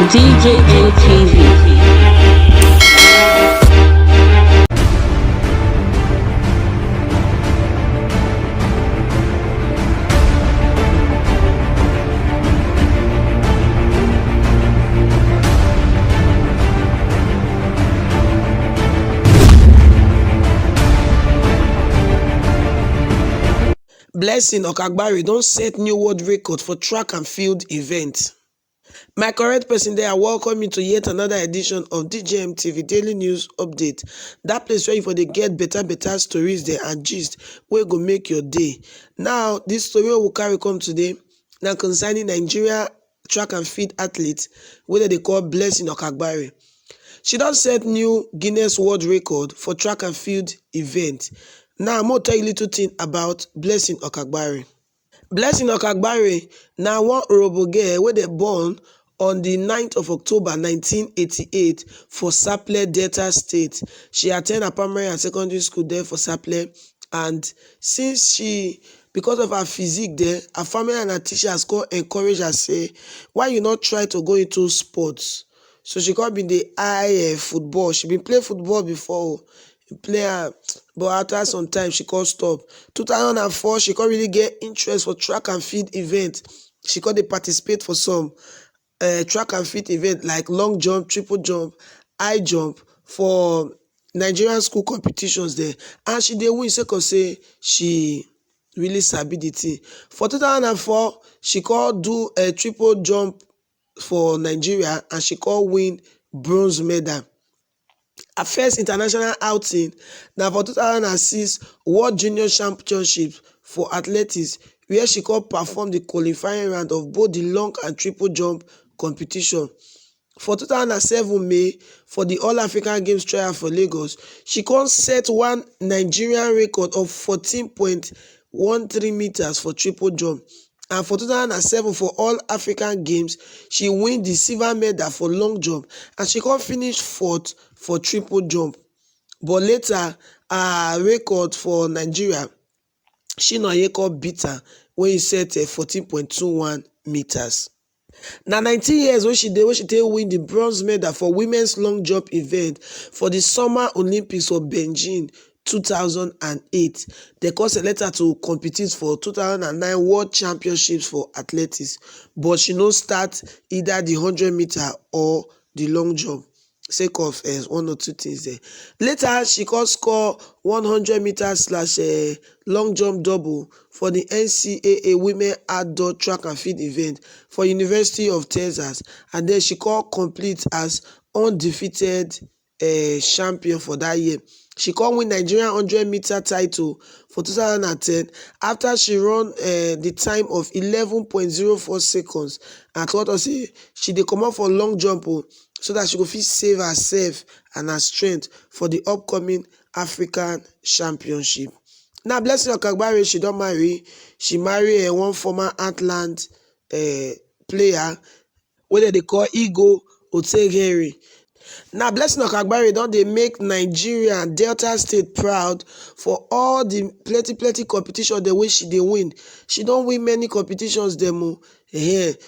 DJM TV. Blessing Okagbare don set new world record for track and field event. My correct person there, I welcome you to yet another edition of DJM TV Daily News Update. That place where you for dey get better stories there and gist wey go make your day. Now, this story we will carry come today now concerning Nigeria track and field athlete wey they call Blessing Okagbare. She don set new Guinness World Record for track and field event. Now, I'm going to tell you a little thing about Blessing Okagbare. Blessing Okagbare na one Orobo girl wey dey born on the 9th of October 1988 for Sapele, Delta State. She attend her primary and secondary school there for Sapele, and since because of her physique there, her family and her teachers go encourage her, say, why you not try to go into sports? So she come been the eye football. She been play football before, player, but after some time she can't stop. 2004 she can't really get interest for track and field event. She can't participate for some track and field event like long jump, triple jump, high jump for Nigerian school competitions there, and she dey win sake of say she really sabi the thing. For 2004 she can't do a triple jump for Nigeria and she can't win bronze medal. Her first international outing now for 2006 World Junior Championships for athletics, where she could perform the qualifying round of both the long and triple jump competition. For 2007 May, for the All African Games trial for Lagos, she can set one Nigerian record of 14.13 meters for triple jump. And for 2007 for All African Games, she win the silver medal for long jump, and she can finish fourth for triple jump. But later, her record for Nigeria, she no beat her when he set 14.21 meters. Now 19 years when she win the bronze medal for women's long jump event for the Summer Olympics for Beijing 2008. They got selected to compete for 2009 World Championships for athletics, but she no start either the 100-meter or the long jump sake of one or two things there. Later, she could score 100-meter / long jump double for the NCAA Women Outdoor Track and Field event for University of Texas, and then she could complete as undefeated champion for that year. She could win Nigerian 100-meter title for 2010 after she run the time of 11.04 seconds. And thought of say she dey come out for long jump so that she go fit save herself and her strength for the upcoming African Championship. Now, Blessing Okagbare, she don't marry. She marry one former Atlant player wey they call Ego Oteghere. Now, Blessing Okagbare don dey make Nigeria Delta State proud for all the plenty competition the way she dey win. She don win many competitions dem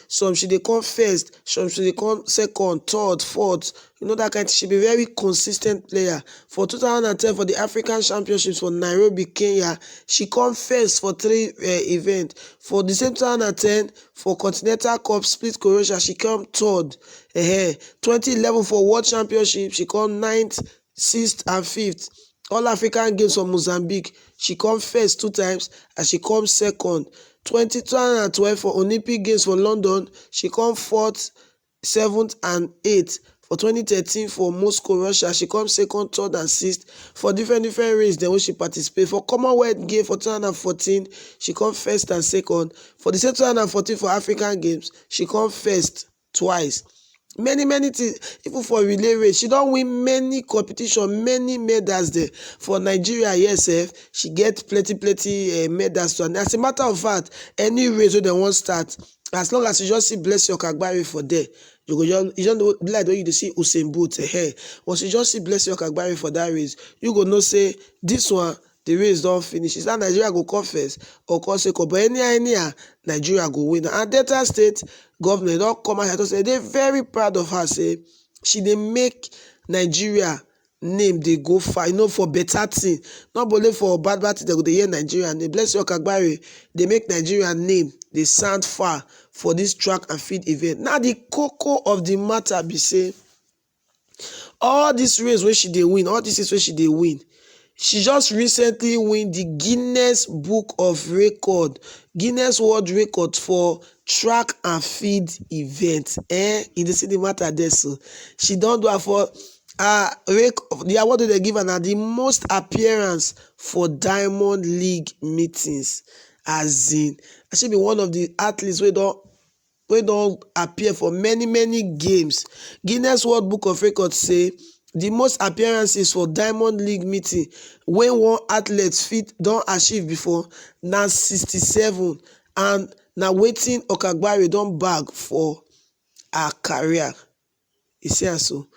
some she dey come first, some she dey come second, third, fourth. You know that kind of, she be very consistent player. For 2010 for the African Championships for Nairobi, Kenya, she come first for 3 events. For the same 2010 for Continental Cup Split Croatia, she come third. 2011 for World Championship, she come 9th, 6th and 5th. All African Games for Mozambique, she come first 2 times and she come second. 2012 for Olympic Games for London, she come 4th, 7th and 8th. For 2013 for Moscow, Russia, she come 2nd, 3rd and 6th for different races then when she participate. For Commonwealth Games for 2014, she come 1st and 2nd. For the same 2014 for African Games, she come 1st twice. Many things, even for relay race, she don't win many competition, many medals there. For Nigeria, yes, she get plenty medals. And as a matter of fact, any race where they won't start, as long as you just see Blessing Okagbare for there, you don't know, like when you see Usain Bolt once you just see Blessing Okagbare for that race, you go know say this one the race don't finish. Is that Nigeria go come first or come second? But anyhow, Nigeria go win. And Delta State governor don't come out here to say they very proud of her. Say she dey make Nigeria name dey go far, for better thing. Not only for bad thing, they go dey hear Nigeria name. Bless your Okagbare, they make Nigeria name dey sound far for this track and field event. Now the cocoa of the matter be say all this race wey she dey win, all this is where she dey win. She just recently win the Guinness Book of Record, Guinness World Record for track and field event. You dey see the matter there. So she don do her for the award they give her na the most appearance for Diamond League meetings. As in, she be one of the athletes wey don appear for many games. Guinness World Book of Records say the most appearances for Diamond League meeting when one athlete fit don achieve before na 67, and na wetin Okagbare don bag for her career. You see am so.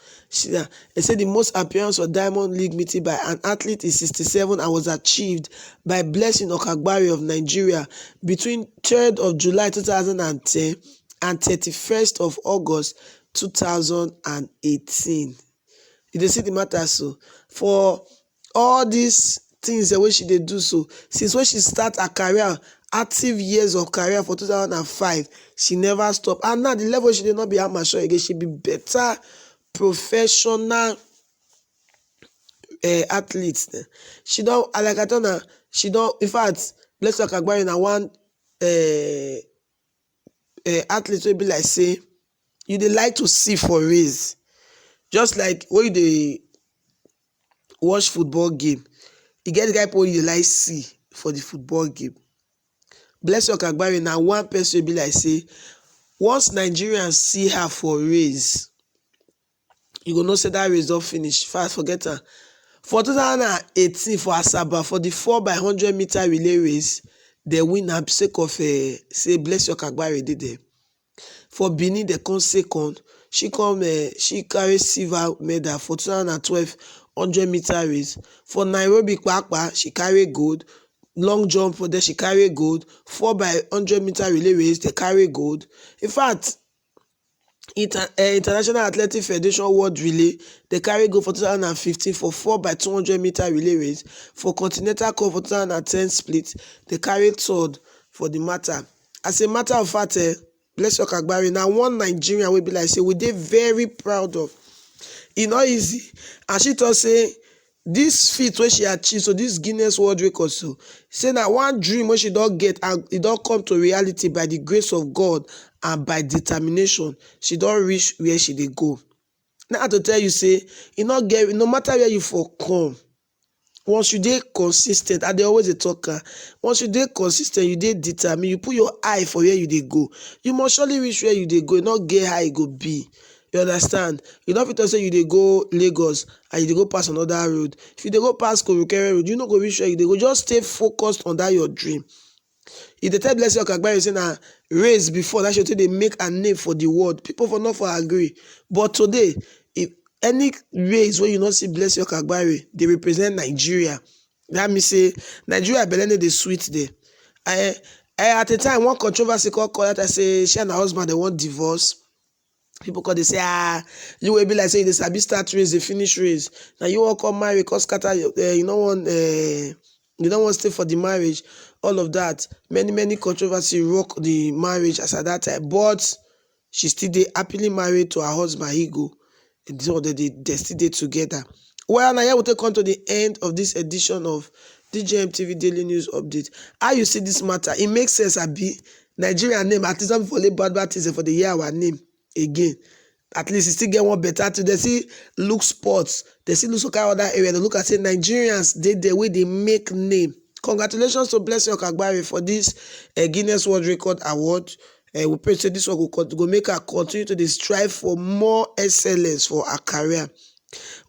They say the most appearance for Diamond League meeting by an athlete is 67 and was achieved by Blessing Okagbare of Nigeria between 3rd of July 2010 and 31st of August 2018. You dey see the matter so. For all these things wey she dey do so, since when she start her career, active years of career for 2005, she never stop. And now the level she dey not be amateur again, she be better professional athlete. She don, like I told her, she don, in fact, Bless Okagbare na one athlete wey be like say you dey like to see for race. Just like when you dey watch football game, you get the guy people you dey like see for the football game. Bless Okagbare na one person wey be like say once Nigerians see her for race, you go know say that race don finish. Fast forget her. For 2018 for Asaba, for the 4x100 meter relay race, they win her sake of say Bless Okagbare dey there. For Benin, they come second. She carry silver medal for 2012 100 meter race. For Nairobi Kpakpa, she carry gold. Long jump for there, she carry gold. 4x100 meter relay race, they carry gold. In fact, International Athletic Federation World Relay, they carry gold for 2015 for 4x200 meter relay race. For Continental Cup for 2010 split, they carry third for the matter. As a matter of fact, Bless Okagbare na one Nigerian wey be like say we dey very proud of. E no easy, and she talk say this feat wey she achieve, so this Guinness World Record, so say na one dream wey she don get and e don come to reality by the grace of God and by determination. She don reach where she dey go. Now to tell you say e no get, no matter where you for come, once you dey consis ten t, I dey always dey talk am, once you dey consis ten t, you dey determined, you put your eye for where you dey go, you must surely reach where you dey go. E no get how e go be. You understand? You no fit talk say you dey go Lagos and you dey go pass another road. If you dey go pass Korokere road, you no go reach where you dey go. Just stay focused on that your dream. If dey tell Blessing Okagbare say na race before that she dey make a name for the world, people for not for agree. But today, if any race wey you no see Blessing Okagbare, they represent Nigeria. That means say Nigeria belene dey sweet there. At a time, one controversy call that I say she and her husband they want divorce. People call they say you will be like say they sabi start race, they finish race. Now you all come marry, cause scatter you don't want to stay for the marriage. All of that, many controversy rock the marriage as at that time. But she still dey happily married to her husband. He go. So they still dey together. Well, now here we take on to the end of this edition of DJM TV Daily News Update. How you see this matter? It makes sense. Abi Nigerian name, at least some for bad things for the year our name again. At least you still get one better to they see look sports, they see look some kind of other area. They look at say Nigerians did the way they make name. Congratulations to Blessing Okagbare for this Guinness World Record Award. We pray say this one will make her continue to strive for more excellence for her career.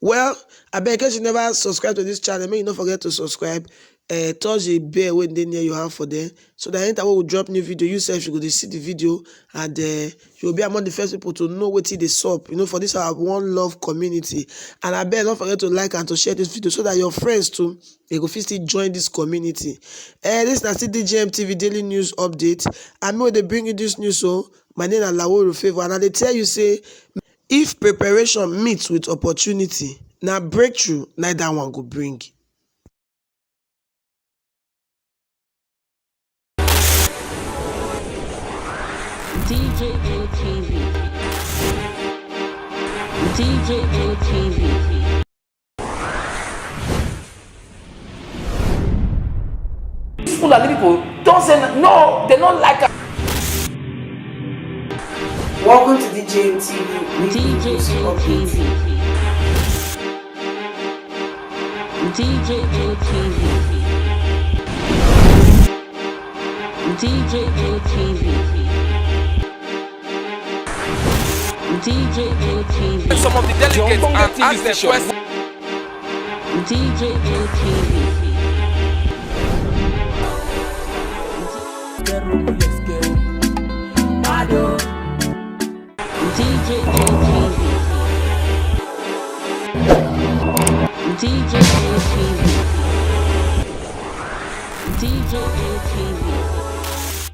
Well, I beg in case you never subscribe to this channel, may you not forget to subscribe. touch the bell when they near your hand for them, so that anytime we will drop new video, you sef you go dey see the video, and you will be among the first people to know wetin dey sup, for this our one love community. And abeg don't forget to like and to share this video so that your friends too, they go fit still join this community. This na still DJM TV daily news update, and me dey bring you this news. So my name na Lawo Rufevo, and I dey tell you say, if preparation meets with opportunity, na breakthrough na that one go bring. DJM TV. DJM TV. People are people don't say no, they don't like it. Welcome to DJM TV. DJM TV. DJM TV. DJM TV. DJM TV. Some of the delegates and ask their questions. DJM TV. DJM TV. DJM TV.